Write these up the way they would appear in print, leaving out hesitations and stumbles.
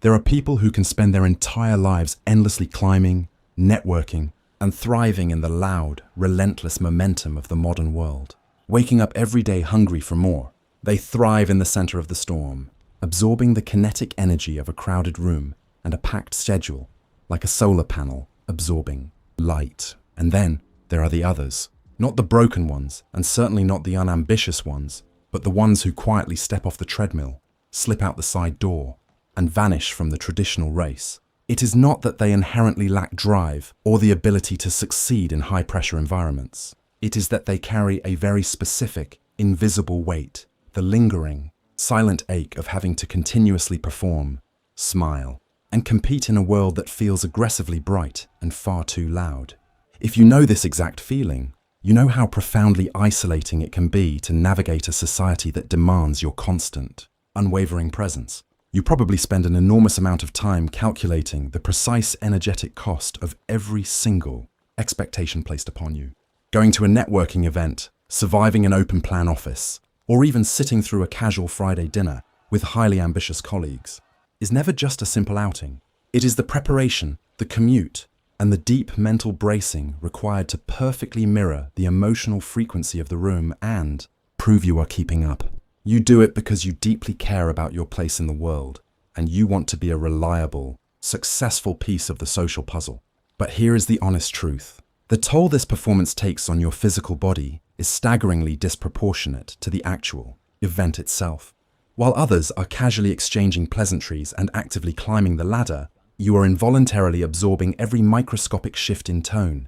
There are people who can spend their entire lives endlessly climbing, networking, and thriving in the loud, relentless momentum of the modern world. Waking up every day hungry for more, they thrive in the center of the storm, absorbing the kinetic energy of a crowded room and a packed schedule, like a solar panel absorbing light. And then there are the others, not the broken ones, and certainly not the unambitious ones, but the ones who quietly step off the treadmill, slip out the side door, and vanish from the traditional race. It is not that they inherently lack drive or the ability to succeed in high-pressure environments. It is that they carry a very specific, invisible weight, the lingering, silent ache of having to continuously perform, smile, and compete in a world that feels aggressively bright and far too loud. If you know this exact feeling, you know how profoundly isolating it can be to navigate a society that demands your constant, unwavering presence. You probably spend an enormous amount of time calculating the precise energetic cost of every single expectation placed upon you. Going to a networking event, surviving an open plan office, or even sitting through a casual Friday dinner with highly ambitious colleagues is never just a simple outing. It is the preparation, the commute, and the deep mental bracing required to perfectly mirror the emotional frequency of the room and prove you are keeping up. You do it because you deeply care about your place in the world, and you want to be a reliable, successful piece of the social puzzle. But here is the honest truth. The toll this performance takes on your physical body is staggeringly disproportionate to the actual event itself. While others are casually exchanging pleasantries and actively climbing the ladder, you are involuntarily absorbing every microscopic shift in tone,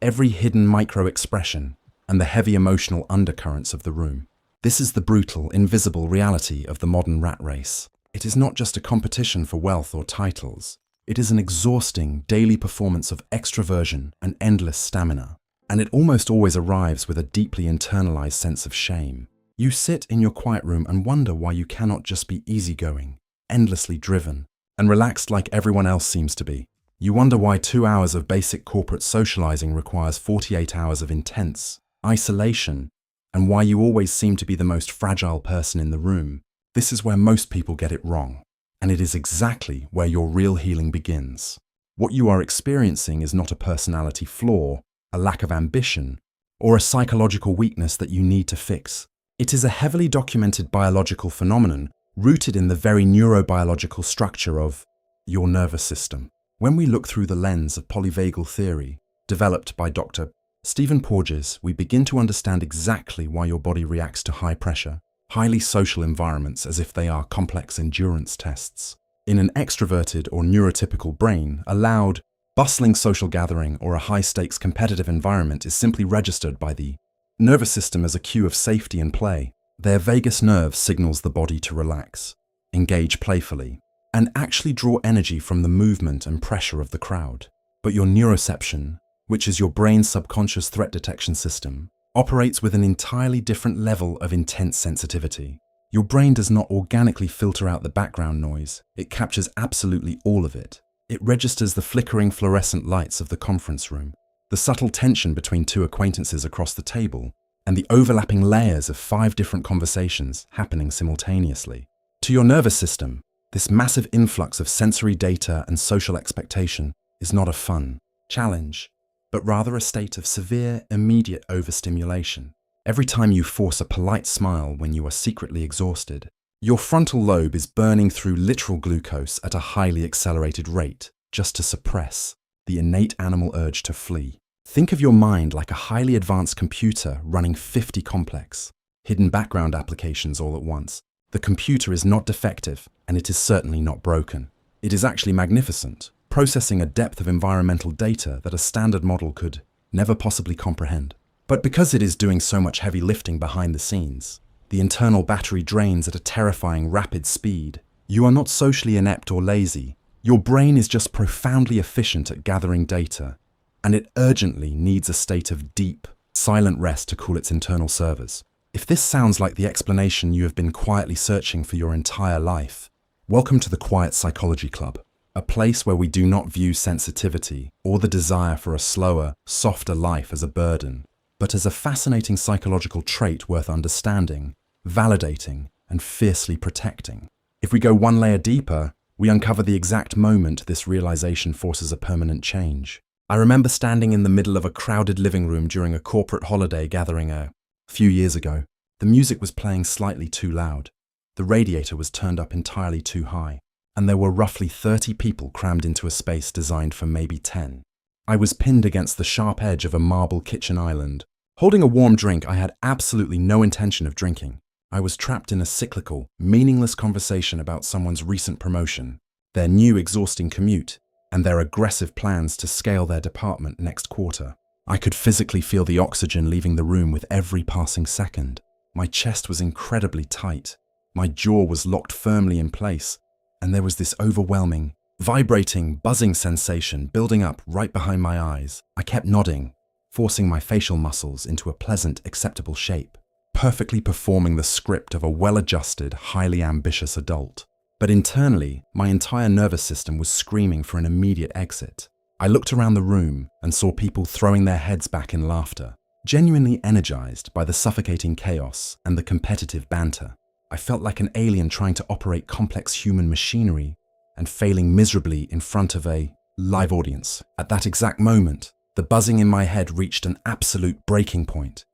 every hidden micro-expression, and the heavy emotional undercurrents of the room. This is the brutal, invisible reality of the modern rat race. It is not just a competition for wealth or titles. It is an exhausting daily performance of extroversion and endless stamina, and it almost always arrives with a deeply internalized sense of shame. You sit in your quiet room and wonder why you cannot just be easygoing, endlessly driven, and relaxed like everyone else seems to be. You wonder why 2 hours of basic corporate socializing requires 48 hours of intense isolation, and why you always seem to be the most fragile person in the room. This is where most people get it wrong, and it is exactly where your real healing begins. What you are experiencing is not a personality flaw, a lack of ambition, or a psychological weakness that you need to fix. It is a heavily documented biological phenomenon rooted in the very neurobiological structure of your nervous system. When we look through the lens of Polyvagal Theory, developed by Dr. Stephen Porges, we begin to understand exactly why your body reacts to high pressure, highly social environments as if they are complex endurance tests. In an extroverted or neurotypical brain, a loud, bustling social gathering or a high-stakes competitive environment is simply registered by the nervous system as a cue of safety and play. Their vagus nerve signals the body to relax, engage playfully, and actually draw energy from the movement and pressure of the crowd. But your neuroception, which is your brain's subconscious threat detection system, operates with an entirely different level of intense sensitivity. Your brain does not organically filter out the background noise. It captures absolutely all of it. It registers the flickering fluorescent lights of the conference room, the subtle tension between two acquaintances across the table, and the overlapping layers of 5 different conversations happening simultaneously. To your nervous system, this massive influx of sensory data and social expectation is not a fun challenge, but rather a state of severe, immediate overstimulation. Every time you force a polite smile when you are secretly exhausted, your frontal lobe is burning through literal glucose at a highly accelerated rate just to suppress the innate animal urge to flee. Think of your mind like a highly advanced computer running 50 complex, hidden background applications all at once. The computer is not defective, and it is certainly not broken. It is actually magnificent, processing a depth of environmental data that a standard model could never possibly comprehend. But because it is doing so much heavy lifting behind the scenes, the internal battery drains at a terrifying rapid speed. You are not socially inept or lazy. Your brain is just profoundly efficient at gathering data, and it urgently needs a state of deep, silent rest to cool its internal servers. If this sounds like the explanation you have been quietly searching for your entire life, welcome to the Quiet Psychology Club, a place where we do not view sensitivity or the desire for a slower, softer life as a burden, but as a fascinating psychological trait worth understanding, validating, and fiercely protecting. If we go one layer deeper, We uncover the exact moment this realization forces a permanent change. I remember standing in the middle of a crowded living room during a corporate holiday gathering a few years ago. The music was playing slightly too loud. The radiator was turned up entirely too high, and there were roughly 30 people crammed into a space designed for maybe 10. I was pinned against the sharp edge of a marble kitchen island. Holding a warm drink I had absolutely no intention of drinking. I was trapped in a cyclical, meaningless conversation about someone's recent promotion, their new exhausting commute, and their aggressive plans to scale their department next quarter. I could physically feel the oxygen leaving the room with every passing second. My chest was incredibly tight. My jaw was locked firmly in place, and there was this overwhelming, vibrating, buzzing sensation building up right behind my eyes. I kept nodding, forcing my facial muscles into a pleasant, acceptable shape, perfectly performing the script of a well-adjusted, highly ambitious adult. But internally, my entire nervous system was screaming for an immediate exit. I looked around the room and saw people throwing their heads back in laughter, genuinely energized by the suffocating chaos and the competitive banter. I felt like an alien trying to operate complex human machinery and failing miserably in front of a live audience. At that exact moment, the buzzing in my head reached an absolute breaking point,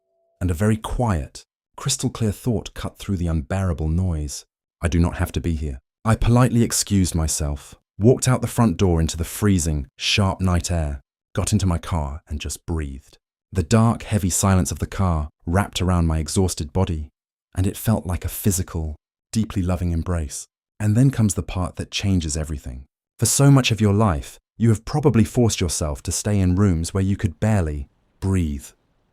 and a very quiet, crystal-clear thought cut through the unbearable noise. I do not have to be here. I politely excused myself, walked out the front door into the freezing, sharp night air, got into my car and just breathed. The dark, heavy silence of the car wrapped around my exhausted body, and it felt like a physical, deeply loving embrace. And then comes the part that changes everything. For so much of your life, you have probably forced yourself to stay in rooms where you could barely breathe.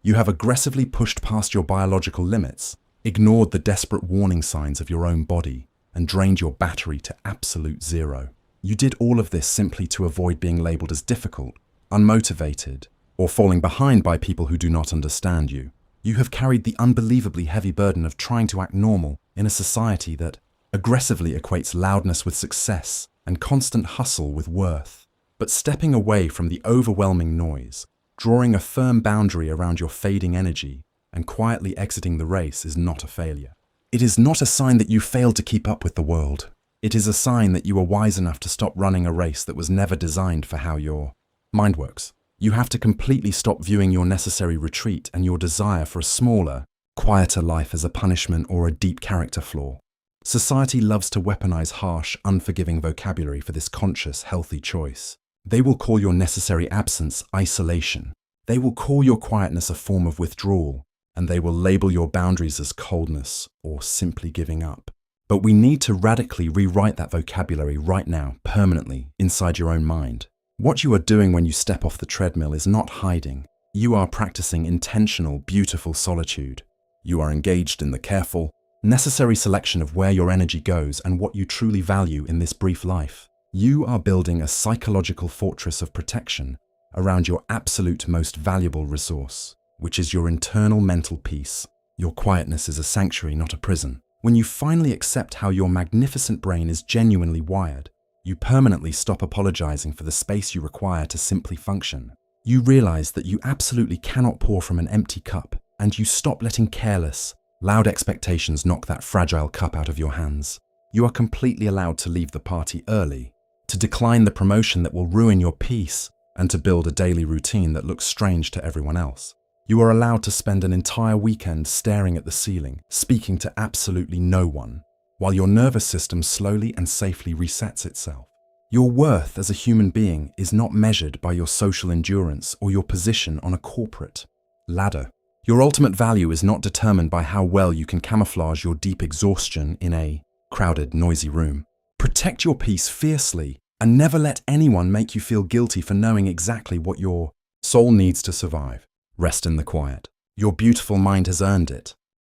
You have aggressively pushed past your biological limits, ignored the desperate warning signs of your own body, and drained your battery to absolute zero. You did all of this simply to avoid being labeled as difficult, unmotivated, or falling behind by people who do not understand you. You have carried the unbelievably heavy burden of trying to act normal in a society that aggressively equates loudness with success and constant hustle with worth. But stepping away from the overwhelming noise, drawing a firm boundary around your fading energy, and quietly exiting the race is not a failure. It is not a sign that you failed to keep up with the world. It is a sign that you are wise enough to stop running a race that was never designed for how your mind works. You have to completely stop viewing your necessary retreat and your desire for a smaller, quieter life as a punishment or a deep character flaw. Society loves to weaponize harsh, unforgiving vocabulary for this conscious, healthy choice. They will call your necessary absence isolation. They will call your quietness a form of withdrawal, and they will label your boundaries as coldness or simply giving up. But we need to radically rewrite that vocabulary right now, permanently, inside your own mind. What you are doing when you step off the treadmill is not hiding. You are practicing intentional, beautiful solitude. You are engaged in the careful, necessary selection of where your energy goes and what you truly value in this brief life. You are building a psychological fortress of protection around your absolute most valuable resource, which is your internal mental peace. Your quietness is a sanctuary, not a prison. When you finally accept how your magnificent brain is genuinely wired, you permanently stop apologizing for the space you require to simply function. You realize that you absolutely cannot pour from an empty cup, and you stop letting careless, loud expectations knock that fragile cup out of your hands. You are completely allowed to leave the party early, to decline the promotion that will ruin your peace, and to build a daily routine that looks strange to everyone else. You are allowed to spend an entire weekend staring at the ceiling, speaking to absolutely no one, while your nervous system slowly and safely resets itself. Your worth as a human being is not measured by your social endurance or your position on a corporate ladder. Your ultimate value is not determined by how well you can camouflage your deep exhaustion in a crowded, noisy room. Protect your peace fiercely and never let anyone make you feel guilty for knowing exactly what your soul needs to survive. Rest in the quiet. Your beautiful mind has earned it.